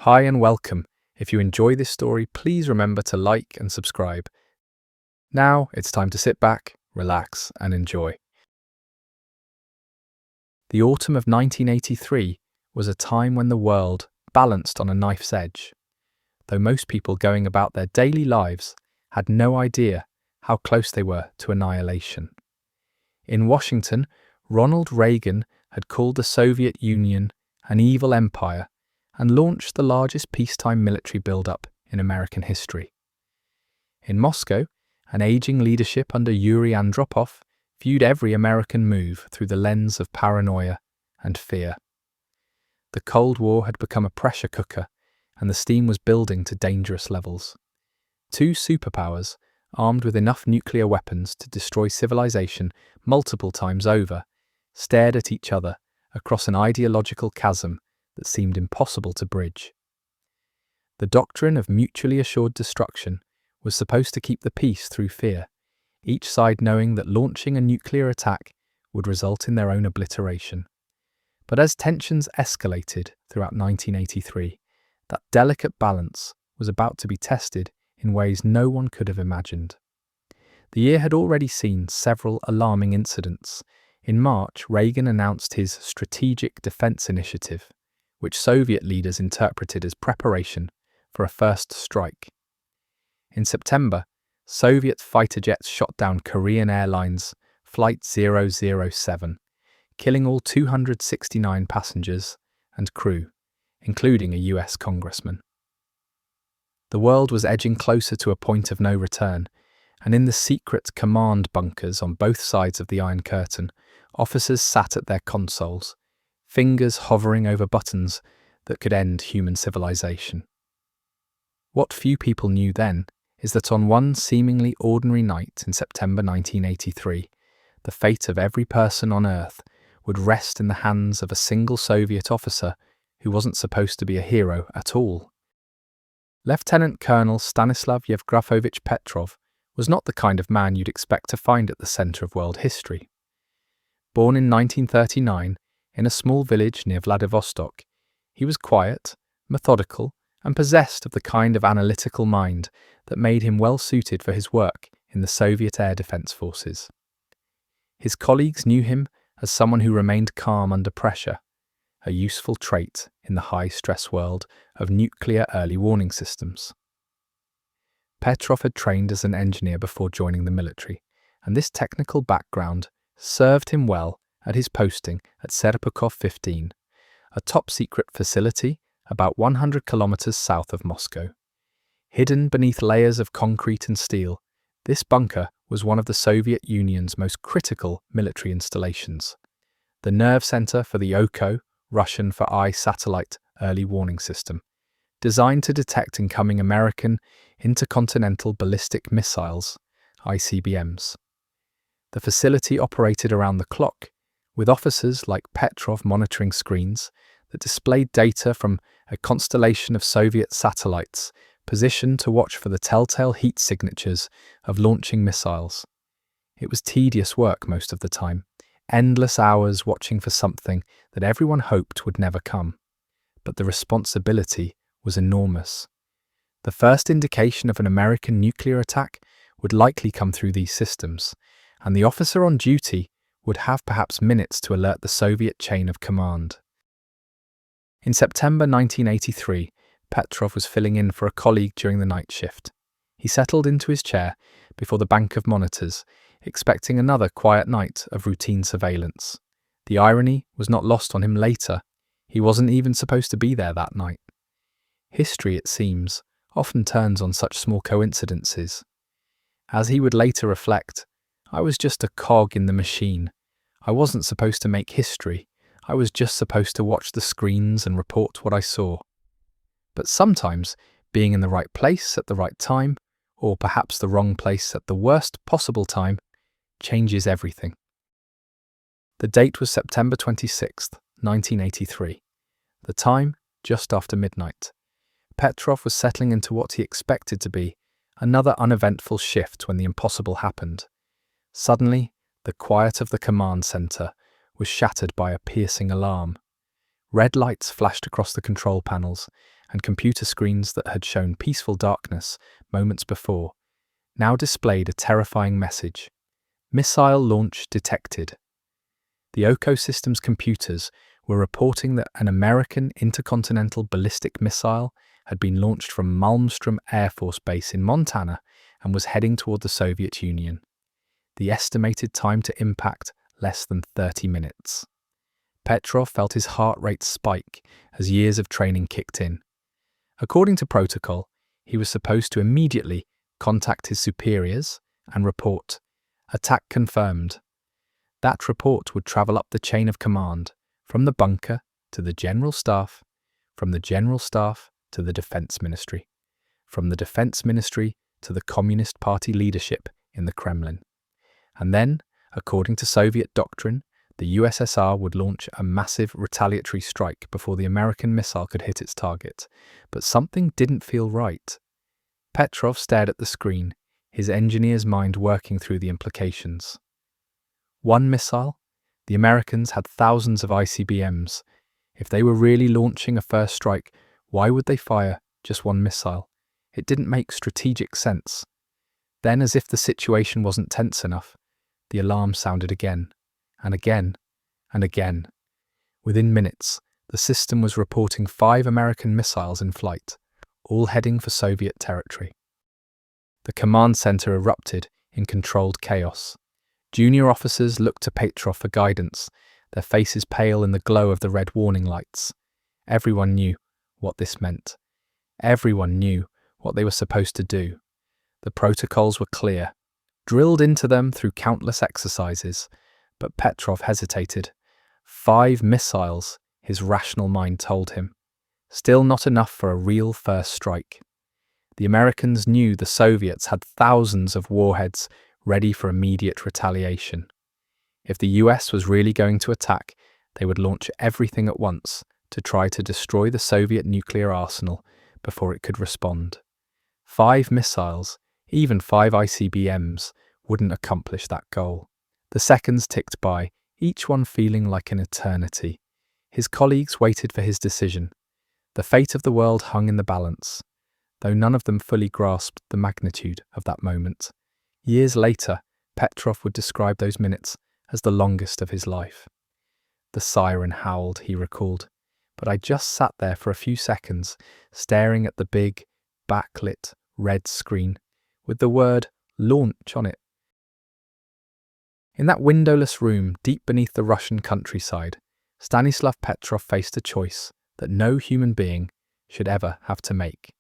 Hi and welcome. If you enjoy this story, please remember to like and subscribe. Now it's time to sit back, relax, and enjoy. The autumn of 1983 was a time when the world balanced on a knife's edge, though most people going about their daily lives had no idea how close they were to annihilation. In Washington, Ronald Reagan had called the Soviet Union an evil empire and launched the largest peacetime military build-up in American history. In Moscow, an aging leadership under Yuri Andropov viewed every American move through the lens of paranoia and fear. The Cold War had become a pressure cooker, and the steam was building to dangerous levels. Two superpowers, armed with enough nuclear weapons to destroy civilization multiple times over, stared at each other across an ideological chasm that seemed impossible to bridge. The doctrine of mutually assured destruction was supposed to keep the peace through fear, each side knowing that launching a nuclear attack would result in their own obliteration. But as tensions escalated throughout 1983, that delicate balance was about to be tested in ways no one could have imagined. The year had already seen several alarming incidents. In March, Reagan announced his Strategic Defense Initiative, which Soviet leaders interpreted as preparation for a first strike. In September, Soviet fighter jets shot down Korean Airlines Flight 007, killing all 269 passengers and crew, including a US congressman. The world was edging closer to a point of no return, and in the secret command bunkers on both sides of the Iron Curtain, officers sat at their consoles, fingers hovering over buttons that could end human civilization. What few people knew then is that on one seemingly ordinary night in September 1983, the fate of every person on Earth would rest in the hands of a single Soviet officer who wasn't supposed to be a hero at all. Lieutenant Colonel Stanislav Petrov was not the kind of man you'd expect to find at the center of world history. Born in 1939, in a small village near Vladivostok, he was quiet, methodical, and possessed of the kind of analytical mind that made him well suited for his work in the Soviet Air Defense Forces. His colleagues knew him as someone who remained calm under pressure, a useful trait in the high-stress world of nuclear early warning systems. Petrov had trained as an engineer before joining the military, and this technical background served him well at his posting at Serpukhov 15, a top-secret facility about 100 kilometers south of Moscow. Hidden beneath layers of concrete and steel, this bunker was one of the Soviet Union's most critical military installations, the nerve center for the OKO, Russian for Eye Satellite Early Warning System, designed to detect incoming American intercontinental ballistic missiles, ICBMs. The facility operated around the clock, with officers like Petrov monitoring screens that displayed data from a constellation of Soviet satellites positioned to watch for the telltale heat signatures of launching missiles. It was tedious work most of the time, endless hours watching for something that everyone hoped would never come. But the responsibility was enormous. The first indication of an American nuclear attack would likely come through these systems, and the officer on duty would have perhaps minutes to alert the Soviet chain of command. In September 1983, Petrov was filling in for a colleague during the night shift. He settled into his chair before the bank of monitors, expecting another quiet night of routine surveillance. The irony was not lost on him later. He wasn't even supposed to be there that night. History, it seems, often turns on such small coincidences. As he would later reflect, I was just a cog in the machine. I wasn't supposed to make history. I was just supposed to watch the screens and report what I saw. But sometimes, being in the right place at the right time, or perhaps the wrong place at the worst possible time, changes everything. The date was September 26th, 1983. The time, just after midnight. Petrov was settling into what he expected to be another uneventful shift when the impossible happened. Suddenly, the quiet of the command center was shattered by a piercing alarm. Red lights flashed across the control panels, and computer screens that had shown peaceful darkness moments before now displayed a terrifying message: missile launch detected. The OCO system's computers were reporting that an American intercontinental ballistic missile had been launched from Malmstrom Air Force Base in Montana and was heading toward the Soviet Union. The estimated time to impact, less than 30 minutes. Petrov felt his heart rate spike as years of training kicked in. According to protocol, he was supposed to immediately contact his superiors and report, "Attack confirmed." That report would travel up the chain of command, from the bunker to the General Staff, from the General Staff to the Defense Ministry, from the Defense Ministry to the Communist Party leadership in the Kremlin. And then, according to Soviet doctrine, the USSR would launch a massive retaliatory strike before the American missile could hit its target. But something didn't feel right. Petrov stared at the screen, his engineer's mind working through the implications. One missile? The Americans had thousands of ICBMs. If they were really launching a first strike, why would they fire just one missile? It didn't make strategic sense. Then, as if the situation wasn't tense enough, the alarm sounded again, and again, and again. Within minutes, the system was reporting 5 American missiles in flight, all heading for Soviet territory. The command center erupted in controlled chaos. Junior officers looked to Petrov for guidance, their faces pale in the glow of the red warning lights. Everyone knew what this meant. Everyone knew what they were supposed to do. The protocols were clear, drilled into them through countless exercises, but Petrov hesitated. 5 missiles, his rational mind told him. Still not enough for a real first strike. The Americans knew the Soviets had thousands of warheads ready for immediate retaliation. If the US was really going to attack, they would launch everything at once to try to destroy the Soviet nuclear arsenal before it could respond. 5 missiles, even 5 ICBMs, wouldn't accomplish that goal. The seconds ticked by, each one feeling like an eternity. His colleagues waited for his decision. The fate of the world hung in the balance, though none of them fully grasped the magnitude of that moment. Years later, Petrov would describe those minutes as the longest of his life. The siren howled, he recalled, but I just sat there for a few seconds, staring at the big, backlit, red screen, with the word launch on it. In that windowless room deep beneath the Russian countryside, Stanislav Petrov faced a choice that no human being should ever have to make.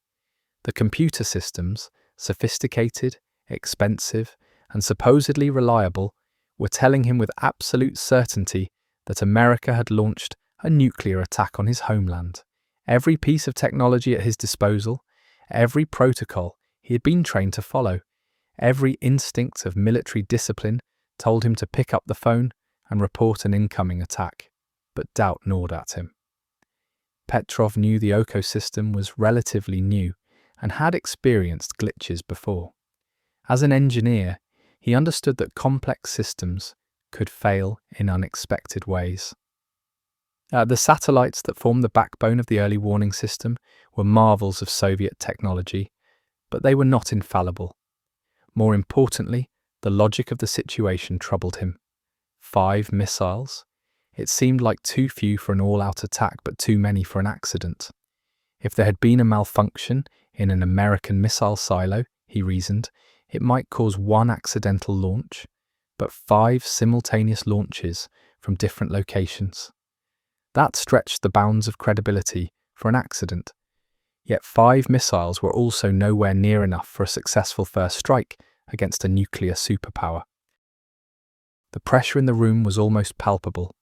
The computer systems, sophisticated, expensive, and supposedly reliable, were telling him with absolute certainty that America had launched a nuclear attack on his homeland. Every piece of technology at his disposal, every protocol he had been trained to follow, every instinct of military discipline told him to pick up the phone and report an incoming attack. But doubt gnawed at him. Petrov knew the OCO system was relatively new and had experienced glitches before. As an engineer, he understood that complex systems could fail in unexpected ways. The satellites that formed the backbone of the early warning system were marvels of Soviet technology, but they were not infallible. More importantly, the logic of the situation troubled him. 5 missiles? It seemed like too few for an all-out attack, but too many for an accident. If there had been a malfunction in an American missile silo, he reasoned, it might cause one accidental launch, but 5 simultaneous launches from different locations. That stretched the bounds of credibility for an accident. Yet 5 missiles were also nowhere near enough for a successful first strike against a nuclear superpower. The pressure in the room was almost palpable.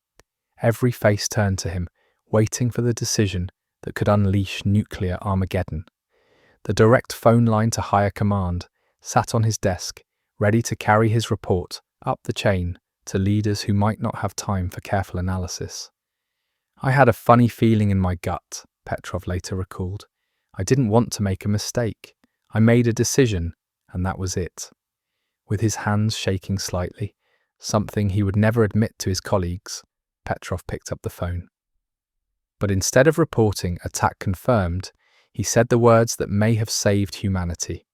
Every face turned to him, waiting for the decision that could unleash nuclear Armageddon. The direct phone line to higher command sat on his desk, ready to carry his report up the chain to leaders who might not have time for careful analysis. I had a funny feeling in my gut, Petrov later recalled. I didn't want to make a mistake. I made a decision, and that was it. With his hands shaking slightly, something he would never admit to his colleagues, Petrov picked up the phone. But instead of reporting attack confirmed, He said the words that may have saved humanity.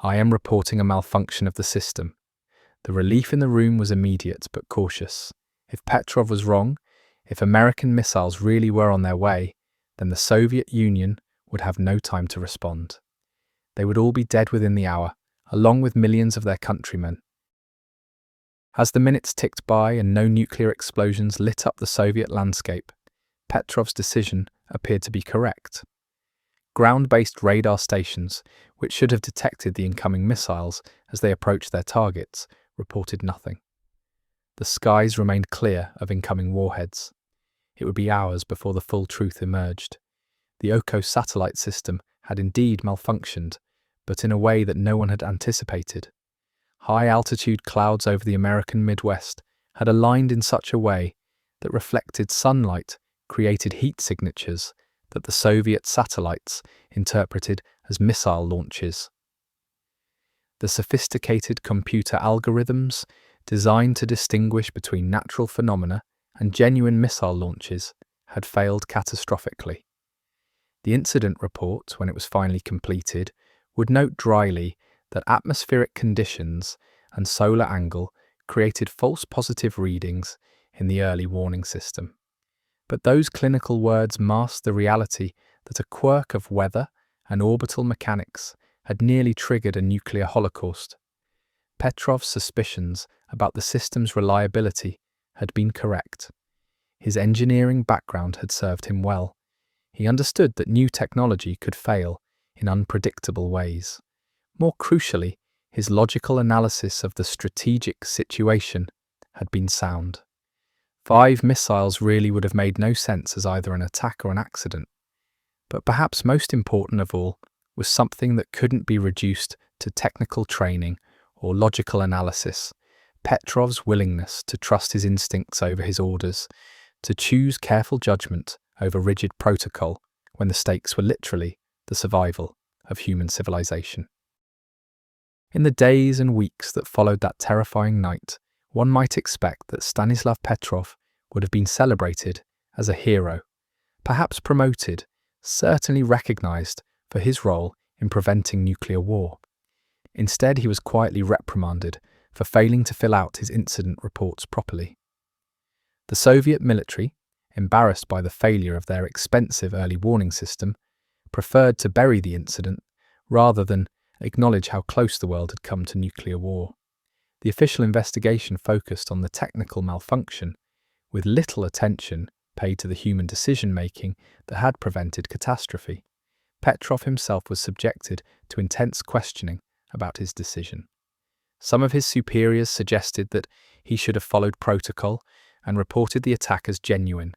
"I am reporting a malfunction of the system." The relief in the room was immediate but cautious. If Petrov was wrong, if American missiles really were on their way, then the Soviet Union would have no time to respond. They would all be dead within the hour, along with millions of their countrymen. As the minutes ticked by and no nuclear explosions lit up the Soviet landscape, Petrov's decision appeared to be correct. Ground-based radar stations, which should have detected the incoming missiles as they approached their targets, reported nothing. The skies remained clear of incoming warheads. It would be hours before the full truth emerged. The Oko satellite system had indeed malfunctioned, but in a way that no one had anticipated. High-altitude clouds over the American Midwest had aligned in such a way that reflected sunlight created heat signatures that the Soviet satellites interpreted as missile launches. The sophisticated computer algorithms designed to distinguish between natural phenomena and genuine missile launches had failed catastrophically. The incident report, when it was finally completed, would note dryly that atmospheric conditions and solar angle created false positive readings in the early warning system. But those clinical words masked the reality that a quirk of weather and orbital mechanics had nearly triggered a nuclear holocaust. Petrov's suspicions about the system's reliability had been correct. His engineering background had served him well. He understood that new technology could fail in unpredictable ways. More crucially, his logical analysis of the strategic situation had been sound. 5 missiles really would have made no sense as either an attack or an accident. But perhaps most important of all was something that couldn't be reduced to technical training or logical analysis: Petrov's willingness to trust his instincts over his orders, to choose careful judgment over rigid protocol when the stakes were literally the survival of human civilization. In the days and weeks that followed that terrifying night, one might expect that Stanislav Petrov would have been celebrated as a hero, perhaps promoted, certainly recognized for his role in preventing nuclear war. Instead, he was quietly reprimanded for failing to fill out his incident reports properly. The Soviet military, embarrassed by the failure of their expensive early warning system, preferred to bury the incident rather than acknowledge how close the world had come to nuclear war. The official investigation focused on the technical malfunction, with little attention paid to the human decision-making that had prevented catastrophe. Petrov himself was subjected to intense questioning about his decision. Some of his superiors suggested that he should have followed protocol and reported the attack as genuine,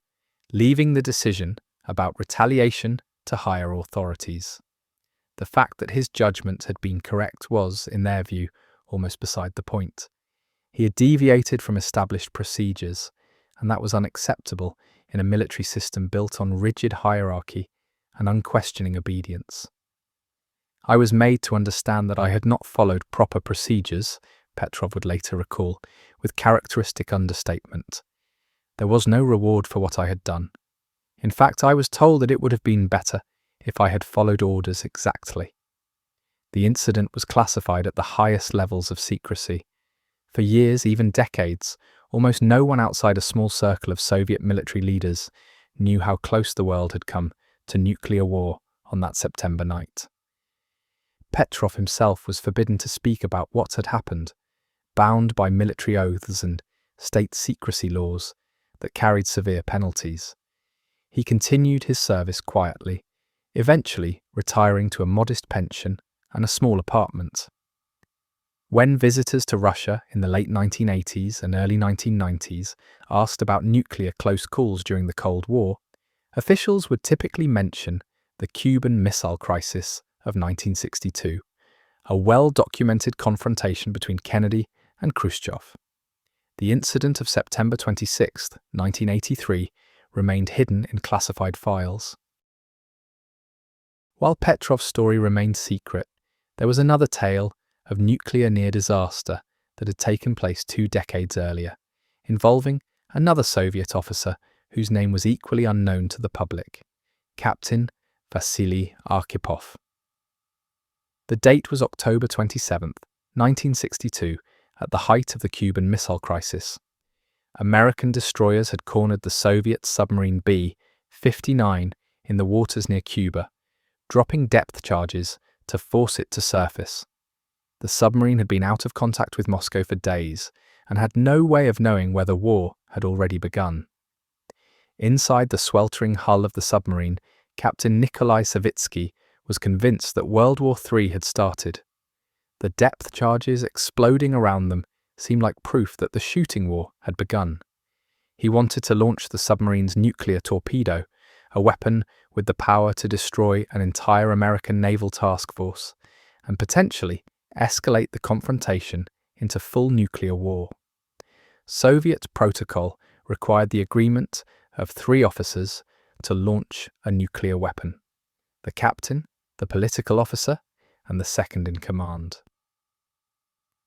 leaving the decision about retaliation to higher authorities. The fact that his judgment had been correct was, in their view, almost beside the point. He had deviated from established procedures, and that was unacceptable in a military system built on rigid hierarchy and unquestioning obedience. "I was made to understand that I had not followed proper procedures," Petrov would later recall, with characteristic understatement. "There was no reward for what I had done. In fact, I was told that it would have been better if I had followed orders exactly." The incident was classified at the highest levels of secrecy. For years, even decades, almost no one outside a small circle of Soviet military leaders knew how close the world had come to nuclear war on that September night. Petrov himself was forbidden to speak about what had happened, bound by military oaths and state secrecy laws that carried severe penalties. He continued his service quietly, eventually retiring to a modest pension and a small apartment. When visitors to Russia in the late 1980s and early 1990s asked about nuclear close calls during the Cold War, officials would typically mention the Cuban Missile Crisis of 1962, a well-documented confrontation between Kennedy and Khrushchev. The incident of September 26, 1983, remained hidden in classified files. While Petrov's story remained secret, there was another tale of nuclear near-disaster that had taken place 2 decades earlier, involving another Soviet officer whose name was equally unknown to the public, Captain Vasili Arkhipov. The date was October 27, 1962, at the height of the Cuban Missile Crisis. American destroyers had cornered the Soviet submarine B-59 in the waters near Cuba, dropping depth charges to force it to surface. The submarine had been out of contact with Moscow for days and had no way of knowing whether war had already begun. Inside the sweltering hull of the submarine, Captain Nikolai Savitsky was convinced that World War III had started. The depth charges exploding around them seemed like proof that the shooting war had begun. He wanted to launch the submarine's nuclear torpedo, a weapon with the power to destroy an entire American naval task force, and potentially escalate the confrontation into full nuclear war. Soviet protocol required the agreement of 3 officers to launch a nuclear weapon: the captain, the political officer, and the second in command.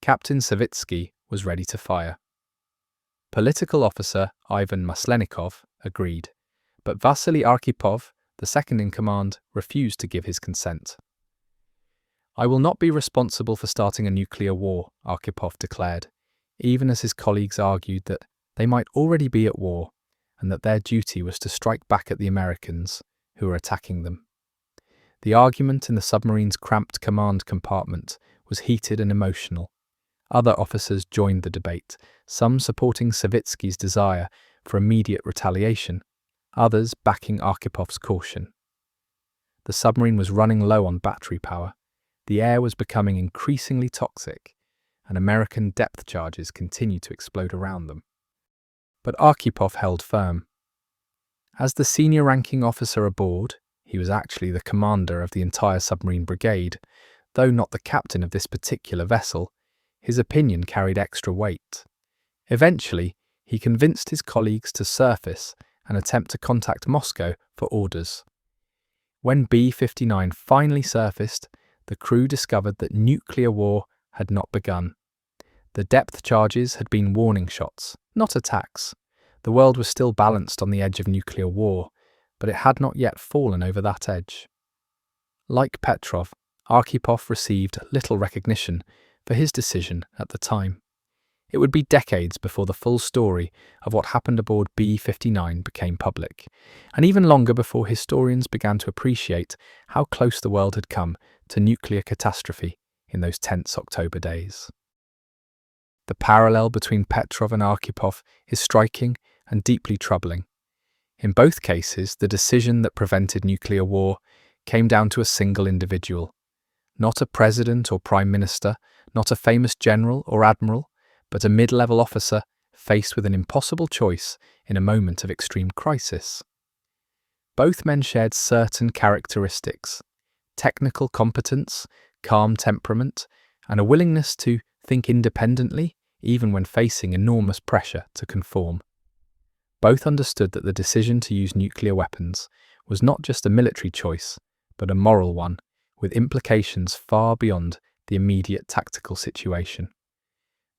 Captain Savitsky was ready to fire. Political officer Ivan Maslenikov agreed, but Vasili Arkhipov, the second in command, refused to give his consent. "I will not be responsible for starting a nuclear war," Arkhipov declared, even as his colleagues argued that they might already be at war and that their duty was to strike back at the Americans who were attacking them. The argument in the submarine's cramped command compartment was heated and emotional. Other officers joined the debate, some supporting Savitsky's desire for immediate retaliation, others backing Archipov's caution. The submarine was running low on battery power, the air was becoming increasingly toxic, and American depth charges continued to explode around them. But Arkhipov held firm. As the senior-ranking officer aboard, he was actually the commander of the entire submarine brigade, though not the captain of this particular vessel. His opinion carried extra weight. Eventually, he convinced his colleagues to surface and attempt to contact Moscow for orders. When B-59 finally surfaced, the crew discovered that nuclear war had not begun. The depth charges had been warning shots, not attacks. The world was still balanced on the edge of nuclear war, but it had not yet fallen over that edge. Like Petrov, Arkhipov received little recognition for his decision at the time. It would be decades before the full story of what happened aboard B-59 became public, and even longer before historians began to appreciate how close the world had come to nuclear catastrophe in those tense October days. The parallel between Petrov and Arkhipov is striking and deeply troubling. In both cases, the decision that prevented nuclear war came down to a single individual. Not a president or prime minister, not a famous general or admiral, but a mid-level officer faced with an impossible choice in a moment of extreme crisis. Both men shared certain characteristics: technical competence, calm temperament, and a willingness to think independently even when facing enormous pressure to conform. Both understood that the decision to use nuclear weapons was not just a military choice, but a moral one, with implications far beyond the immediate tactical situation.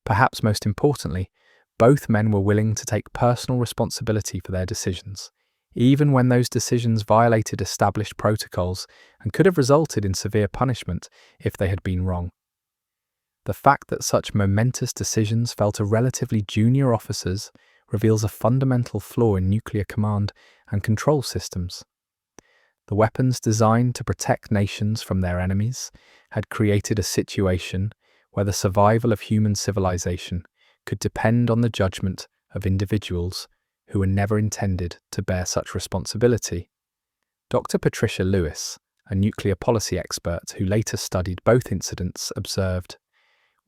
Perhaps most importantly, both men were willing to take personal responsibility for their decisions, even when those decisions violated established protocols and could have resulted in severe punishment if they had been wrong. The fact that such momentous decisions fell to relatively junior officers reveals a fundamental flaw in nuclear command and control systems. The weapons designed to protect nations from their enemies had created a situation where the survival of human civilization could depend on the judgment of individuals who were never intended to bear such responsibility. Dr. Patricia Lewis, a nuclear policy expert who later studied both incidents, observed,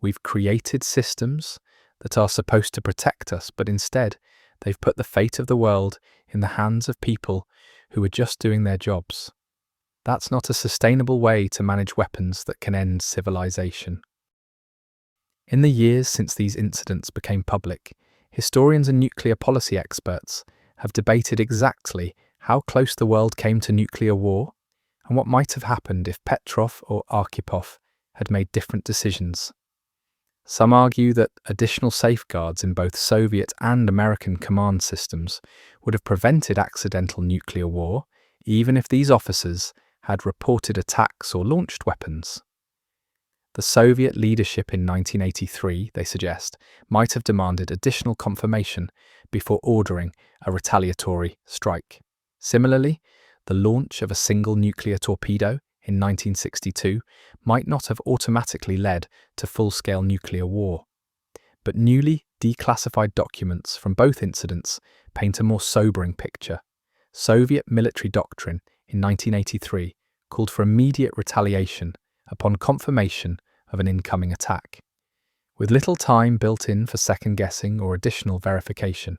"We've created systems that are supposed to protect us, but instead they've put the fate of the world in the hands of people who are just doing their jobs. That's not a sustainable way to manage weapons that can end civilization." In the years since these incidents became public, historians and nuclear policy experts have debated exactly how close the world came to nuclear war and what might have happened if Petrov or Arkhipov had made different decisions. Some argue that additional safeguards in both Soviet and American command systems would have prevented accidental nuclear war, even if these officers had reported attacks or launched weapons. The Soviet leadership in 1983, they suggest, might have demanded additional confirmation before ordering a retaliatory strike. Similarly, the launch of a single nuclear torpedo in 1962 might not have automatically led to full-scale nuclear war. But newly declassified documents from both incidents paint a more sobering picture. Soviet military doctrine in 1983 called for immediate retaliation upon confirmation of an incoming attack, with little time built in for second-guessing or additional verification.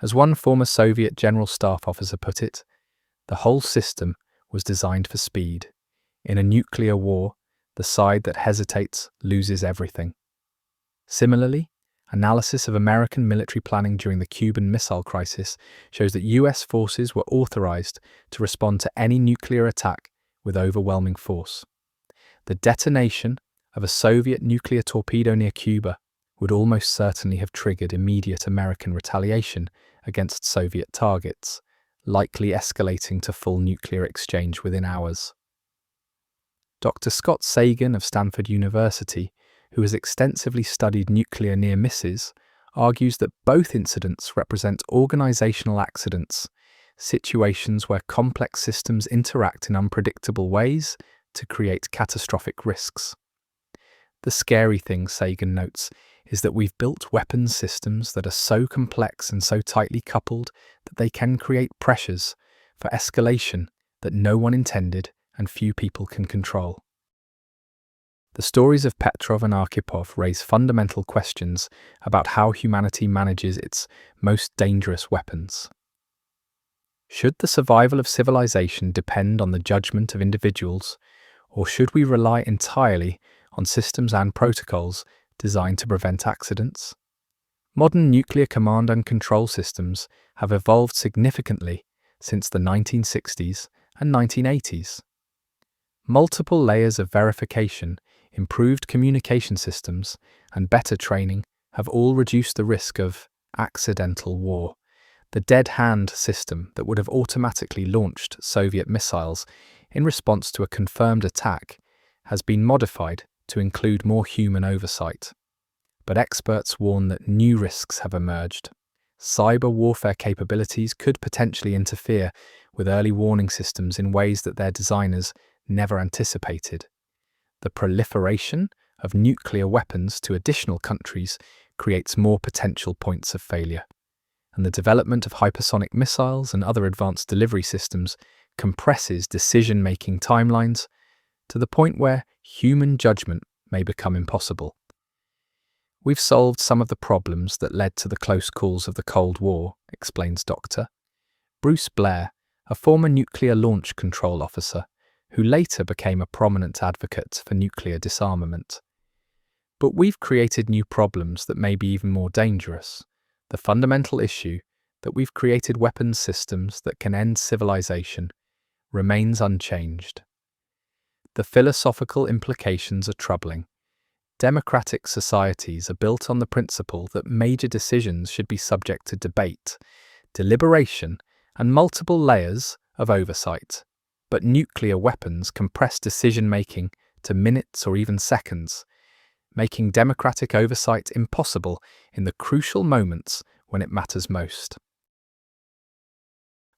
As one former Soviet general staff officer put it, the whole system was designed for speed. In a nuclear war, the side that hesitates loses everything. Similarly, analysis of American military planning during the Cuban Missile Crisis shows that US forces were authorized to respond to any nuclear attack with overwhelming force. The detonation of a Soviet nuclear torpedo near Cuba would almost certainly have triggered immediate American retaliation against Soviet targets, likely escalating to full nuclear exchange within hours. Dr. Scott Sagan of Stanford University, who has extensively studied nuclear near misses, argues that both incidents represent organizational accidents, situations where complex systems interact in unpredictable ways to create catastrophic risks. The scary thing, Sagan notes, is that we've built weapons systems that are so complex and so tightly coupled that they can create pressures for escalation that no one intended and few people can control. The stories of Petrov and Arkhipov raise fundamental questions about how humanity manages its most dangerous weapons. Should the survival of civilization depend on the judgment of individuals, or should we rely entirely on systems and protocols designed to prevent accidents? Modern nuclear command and control systems have evolved significantly since the 1960s and 1980s. Multiple layers of verification, improved communication systems, and better training have all reduced the risk of accidental war. The dead hand system that would have automatically launched Soviet missiles in response to a confirmed attack has been modified to include more human oversight. But experts warn that new risks have emerged. Cyber warfare capabilities could potentially interfere with early warning systems in ways that their designers never anticipated. The proliferation of nuclear weapons to additional countries creates more potential points of failure, and the development of hypersonic missiles and other advanced delivery systems compresses decision-making timelines to the point where human judgment may become impossible. We've solved some of the problems that led to the close calls of the Cold War, explains Dr. Bruce Blair, a former nuclear launch control officer, who later became a prominent advocate for nuclear disarmament. But we've created new problems that may be even more dangerous. The fundamental issue that we've created weapons systems that can end civilization remains unchanged. The philosophical implications are troubling. Democratic societies are built on the principle that major decisions should be subject to debate, deliberation, and multiple layers of oversight. But nuclear weapons compress decision-making to minutes or even seconds, making democratic oversight impossible in the crucial moments when it matters most.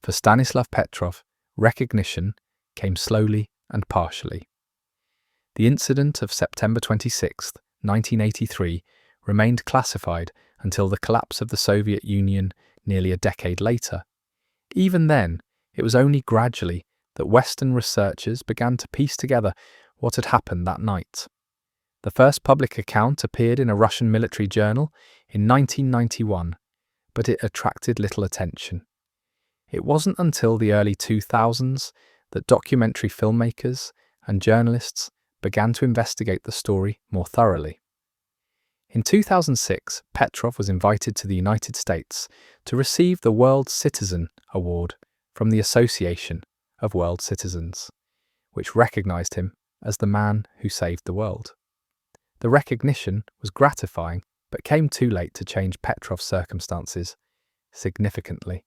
For Stanislav Petrov, recognition came slowly and partially. The incident of September 26, 1983, remained classified until the collapse of the Soviet Union nearly a decade later. Even then, it was only gradually that Western researchers began to piece together what had happened that night. The first public account appeared in a Russian military journal in 1991, but it attracted little attention. It wasn't until the early 2000s that documentary filmmakers and journalists began to investigate the story more thoroughly. In 2006, Petrov was invited to the United States to receive the World Citizen Award from the Association of World Citizens, which recognized him as the man who saved the world. The recognition was gratifying, but came too late to change Petrov's circumstances significantly.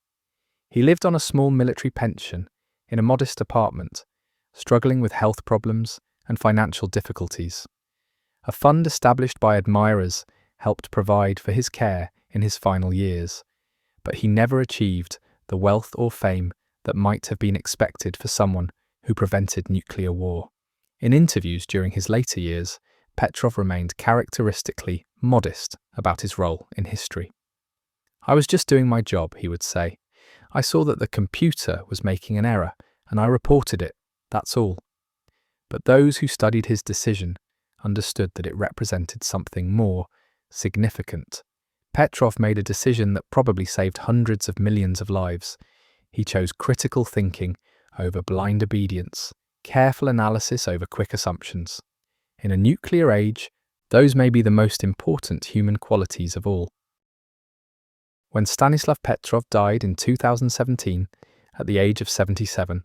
He lived on a small military pension in a modest apartment, struggling with health problems and financial difficulties. A fund established by admirers helped provide for his care in his final years, but he never achieved the wealth or fame that might have been expected for someone who prevented nuclear war. In interviews during his later years, Petrov remained characteristically modest about his role in history. "I was just doing my job," he would say. "I saw that the computer was making an error, and I reported it, that's all." But those who studied his decision understood that it represented something more significant. Petrov made a decision that probably saved hundreds of millions of lives. He chose critical thinking over blind obedience, careful analysis over quick assumptions. In a nuclear age, those may be the most important human qualities of all. When Stanislav Petrov died in 2017, at the age of 77,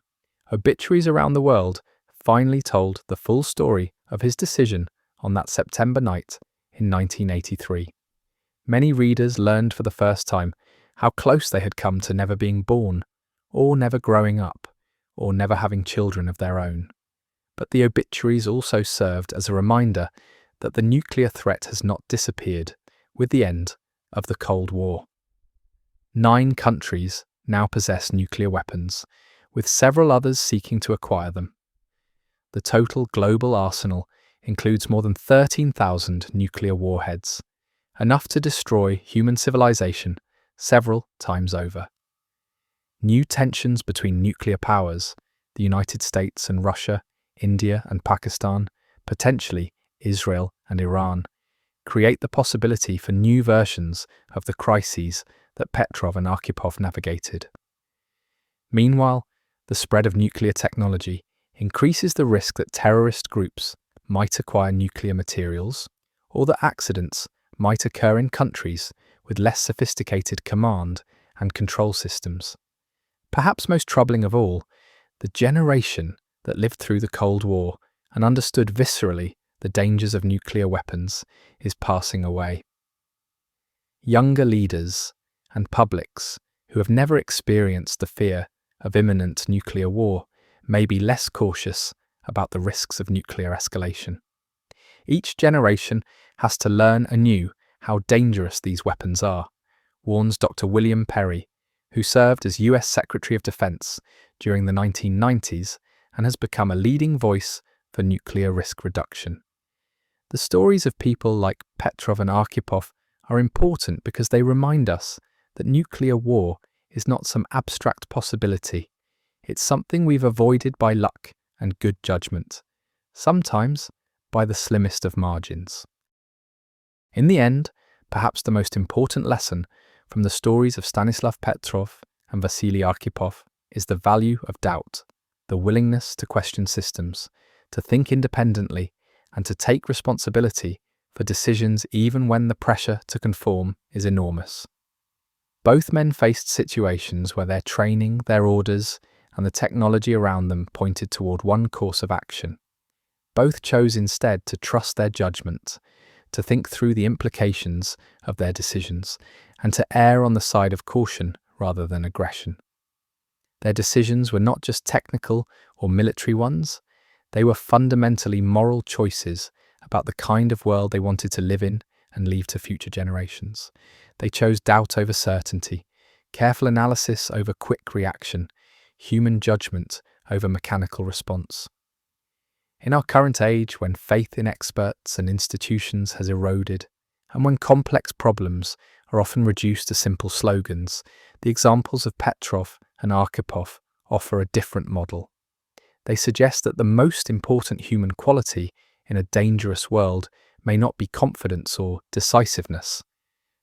obituaries around the world finally told the full story of his decision on that September night in 1983. Many readers learned for the first time how close they had come to never being born, or never growing up, or never having children of their own. But the obituaries also served as a reminder that the nuclear threat has not disappeared with the end of the Cold War. 9 countries now possess nuclear weapons, with several others seeking to acquire them. The total global arsenal includes more than 13,000 nuclear warheads, enough to destroy human civilization several times over. New tensions between nuclear powers, the United States and Russia, India and Pakistan, potentially Israel and Iran, create the possibility for new versions of the crises that Petrov and Arkhipov navigated. Meanwhile, the spread of nuclear technology increases the risk that terrorist groups might acquire nuclear materials, or that accidents might occur in countries with less sophisticated command and control systems. Perhaps most troubling of all, the generation that lived through the Cold War and understood viscerally the dangers of nuclear weapons is passing away. Younger leaders and publics who have never experienced the fear of imminent nuclear war may be less cautious about the risks of nuclear escalation. Each generation has to learn anew how dangerous these weapons are, warns Dr. William Perry, who served as US Secretary of Defense during the 1990s and has become a leading voice for nuclear risk reduction. The stories of people like Petrov and Arkhipov are important because they remind us that nuclear war is not some abstract possibility. It's something we've avoided by luck and good judgment, sometimes by the slimmest of margins. In the end, perhaps the most important lesson from the stories of Stanislav Petrov and Vasili Arkhipov is the value of doubt, the willingness to question systems, to think independently, and to take responsibility for decisions even when the pressure to conform is enormous. Both men faced situations where their training, their orders, and the technology around them pointed toward one course of action. Both chose instead to trust their judgment, to think through the implications of their decisions, and to err on the side of caution rather than aggression. Their decisions were not just technical or military ones, they were fundamentally moral choices about the kind of world they wanted to live in and leave to future generations. They chose doubt over certainty, careful analysis over quick reaction, human judgment over mechanical response. In our current age, when faith in experts and institutions has eroded, and when complex problems are often reduced to simple slogans, the examples of Petrov and Arkhipov offer a different model. They suggest that the most important human quality in a dangerous world may not be confidence or decisiveness,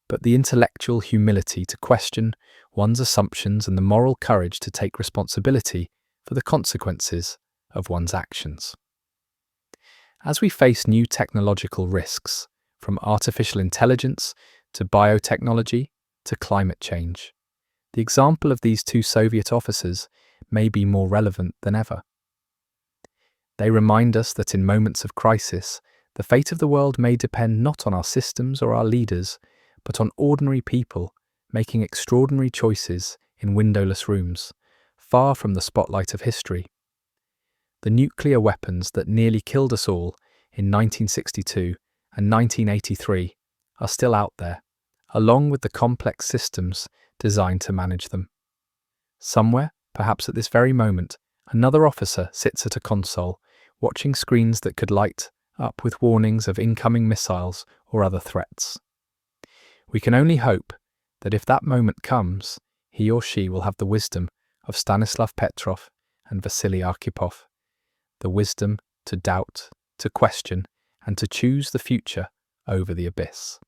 but the intellectual humility to question one's assumptions and the moral courage to take responsibility for the consequences of one's actions. As we face new technological risks, from artificial intelligence to biotechnology to climate change, the example of these 2 Soviet officers may be more relevant than ever. They remind us that in moments of crisis, the fate of the world may depend not on our systems or our leaders, but on ordinary people making extraordinary choices in windowless rooms, far from the spotlight of history. The nuclear weapons that nearly killed us all in 1962 and 1983 are still out there, along with the complex systems designed to manage them. Somewhere, perhaps at this very moment, another officer sits at a console, watching screens that could light up with warnings of incoming missiles or other threats. We can only hope that if that moment comes, he or she will have the wisdom of Stanislav Petrov and Vasili Arkhipov, the wisdom to doubt, to question, and to choose the future over the abyss.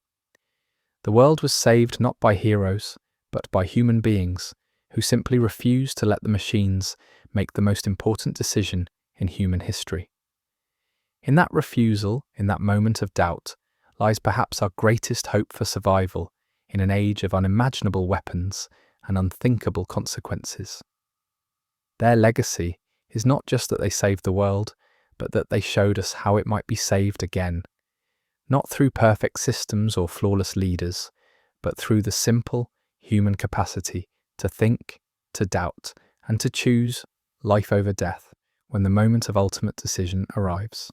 The world was saved not by heroes, but by human beings who simply refused to let the machines make the most important decision in human history. In that refusal, in that moment of doubt, lies perhaps our greatest hope for survival in an age of unimaginable weapons and unthinkable consequences. Their legacy is not just that they saved the world, but that they showed us how it might be saved again, not through perfect systems or flawless leaders, but through the simple human capacity to think, to doubt, and to choose life over death when the moment of ultimate decision arrives.